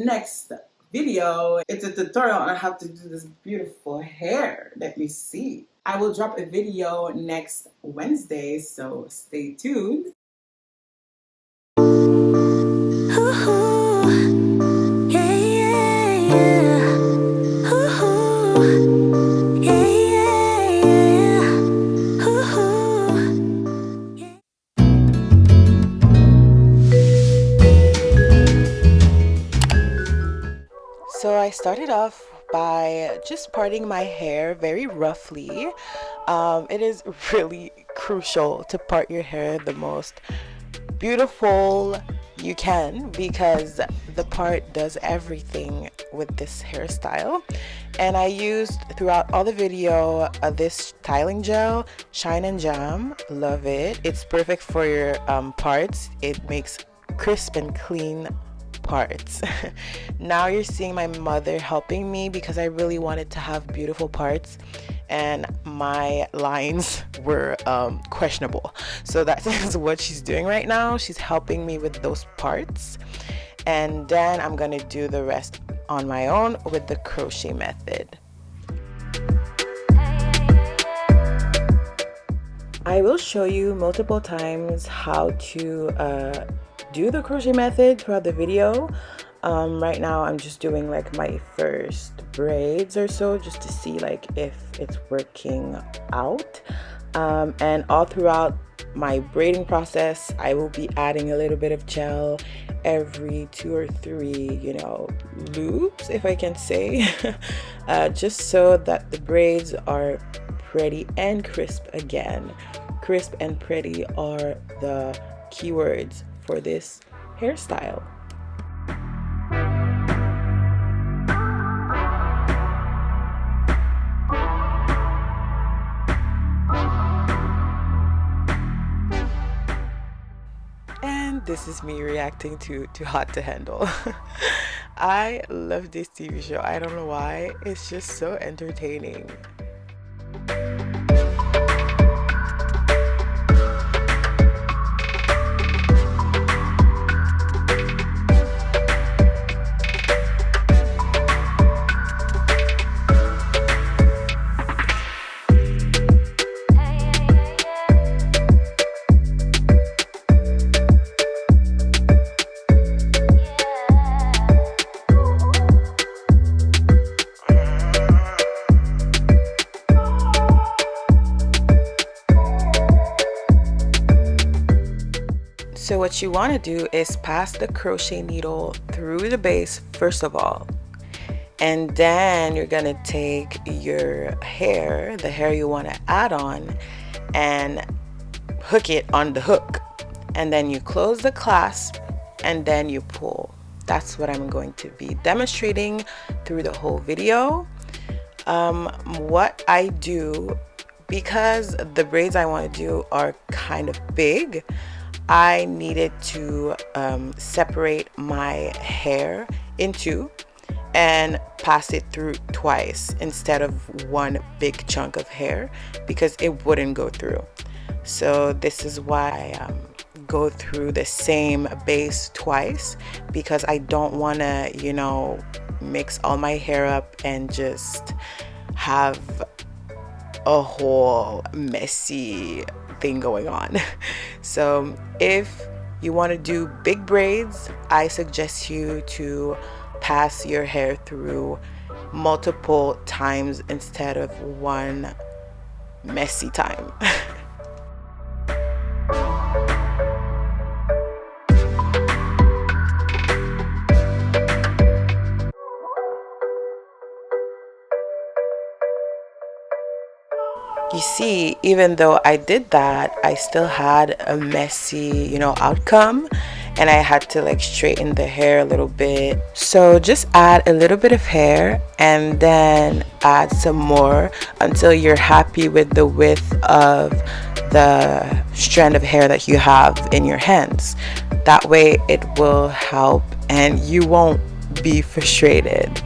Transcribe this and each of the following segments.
next video. It's a tutorial on how to do this beautiful hair. Let me see. I will drop a video next Wednesday, so stay tuned. So I started off by just parting my hair very roughly. It is really crucial to part your hair the most beautiful you can, because the part does everything with this hairstyle. And I used throughout all the video this styling gel, Shine and Jam. Love it. It's perfect for your parts. It makes crisp and clean parts. Now you're seeing my mother helping me because I really wanted to have beautiful parts and my lines were questionable. So that is what she's doing right now. She's helping me with those parts, and then I'm gonna do the rest on my own with the crochet method. I will show you multiple times how to do the crochet method throughout the video. Right now I'm just doing like my first braids or so, just to see like if it's working out, and all throughout my braiding process I will be adding a little bit of gel every 2 or 3 loops, if I can say, just so that the braids are pretty and crisp again. Crisp and pretty are the keywords for this hairstyle. And this is me reacting to Hot to Handle. I love this TV show. I don't know why. It's just so entertaining. So what you want to do is pass the crochet needle through the base first of all, and then you're gonna take your hair, the hair you want to add on, and hook it on the hook, and then you close the clasp and then you pull. That's what I'm going to be demonstrating through the whole video. What I do, because the braids I want to do are kind of big, I needed to separate my hair in two and pass it through twice instead of one big chunk of hair, because it wouldn't go through. So this is why I go through the same base twice, because I don't want to, mix all my hair up and just have a whole messy thing going on. So if you want to do big braids, I suggest you to pass your hair through multiple times instead of one messy time. You see, even though I did that, I still had a messy, outcome, and I had to like straighten the hair a little bit. So just add a little bit of hair and then add some more until you're happy with the width of the strand of hair that you have in your hands. That way it will help and you won't be frustrated.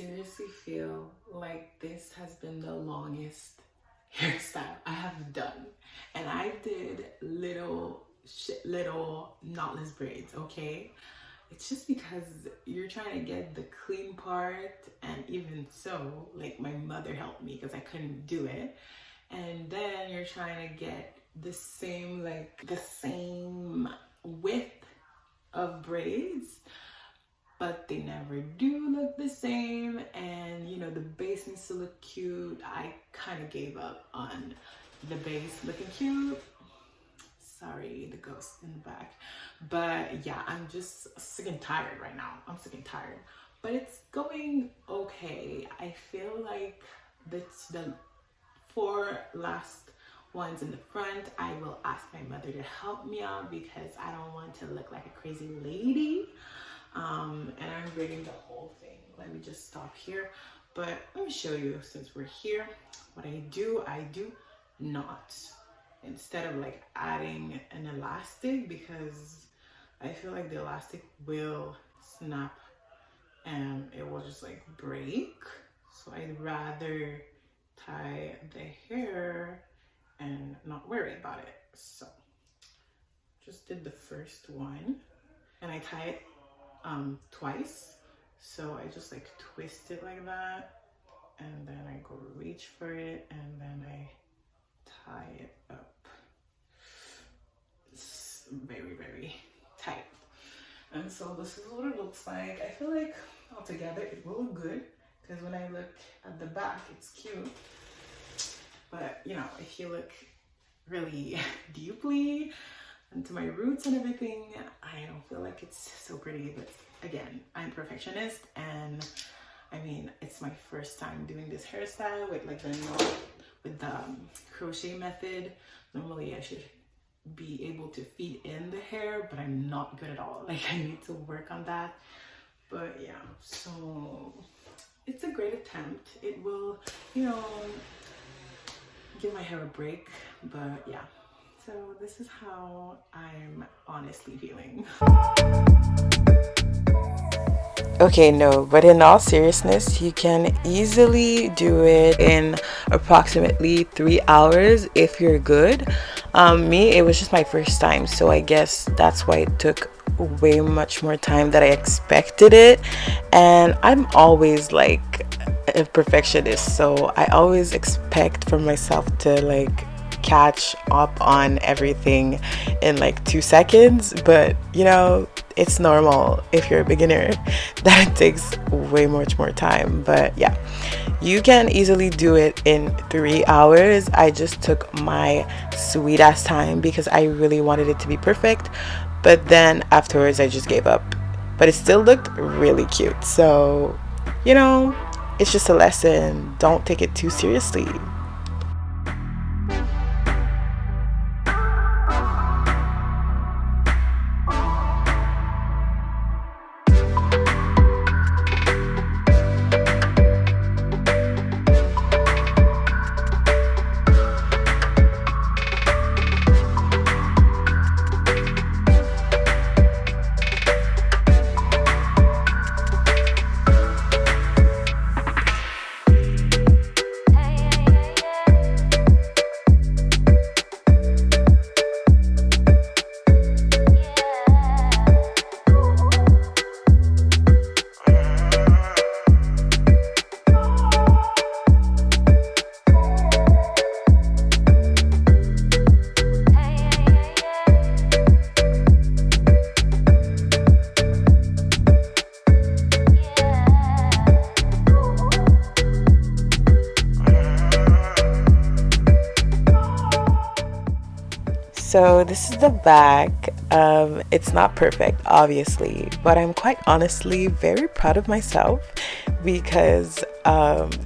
seriously feel like this has been the longest hairstyle I have done, and I did little knotless braids, okay? It's just because you're trying to get the clean part, and even so, like, my mother helped me because I couldn't do it, and then you're trying to get the same width of braids, but they never do look the same. And you know, the base needs to look cute. I kind of gave up on the base looking cute. Sorry, the ghost in the back. But yeah, I'm just sick and tired right now. I'm sick and tired, but it's going okay. I feel like that's the 4 last ones in the front. I will ask my mother to help me out because I don't want to look like a crazy lady. And I'm braiding the whole thing. Let me just stop here. But let me show you, since we're here, what I do knots instead of like adding an elastic, because I feel like the elastic will snap and it will just like break. So I'd rather tie the hair and not worry about it. So just did the first one, and I tie it twice. So I just like twist it like that, and then I go reach for it, and then I tie it up. It's very, very tight. And so this is what it looks like. I feel like altogether it will look good, because when I look at the back, it's cute. But you know, if you look really deeply into my roots and everything, I don't feel like it's so pretty. But again, I'm a perfectionist, and I mean, it's my first time doing this hairstyle with like the crochet method. Normally I should be able to feed in the hair, but I'm not good at all. Like, I need to work on that. But yeah, so it's a great attempt. It will, you know, give my hair a break, but yeah. So this is how I'm honestly feeling. Okay, no, but in all seriousness, you can easily do it in approximately 3 hours if you're good. Me, it was just my first time, so I guess that's why it took way much more time than I expected it. And I'm always like a perfectionist, so I always expect for myself to like catch up on everything in like 2 seconds, but you know, it's normal if you're a beginner that it takes way much more time. But yeah, you can easily do it in 3 hours. I just took my sweet ass time because I really wanted it to be perfect, but then afterwards I just gave up. But it still looked really cute, so you know, it's just a lesson. Don't take it too seriously. So this is the back. It's not perfect, obviously, but I'm quite honestly very proud of myself because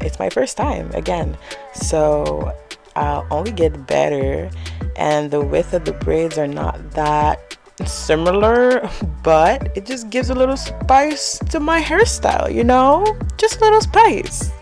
it's my first time again. So I'll only get better, and the width of the braids are not that similar, but it just gives a little spice to my hairstyle, you know, just a little spice.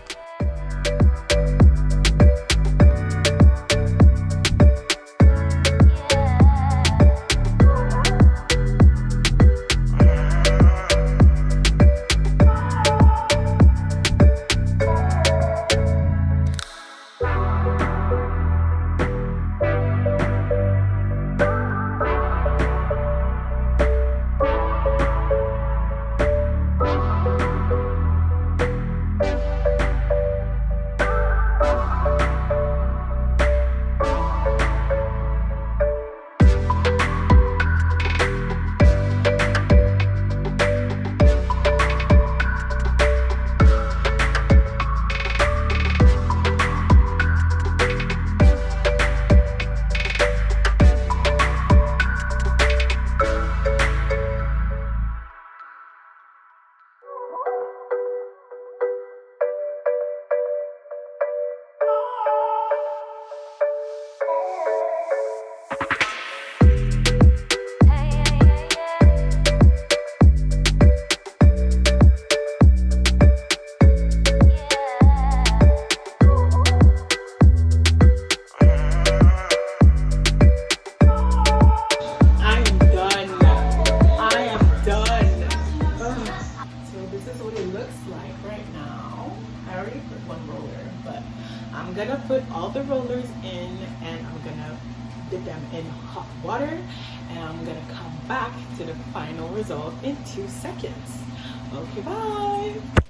already put one roller, but I'm gonna put all the rollers in and I'm gonna dip them in hot water, and I'm gonna come back to the final result in 2 seconds. Okay, bye.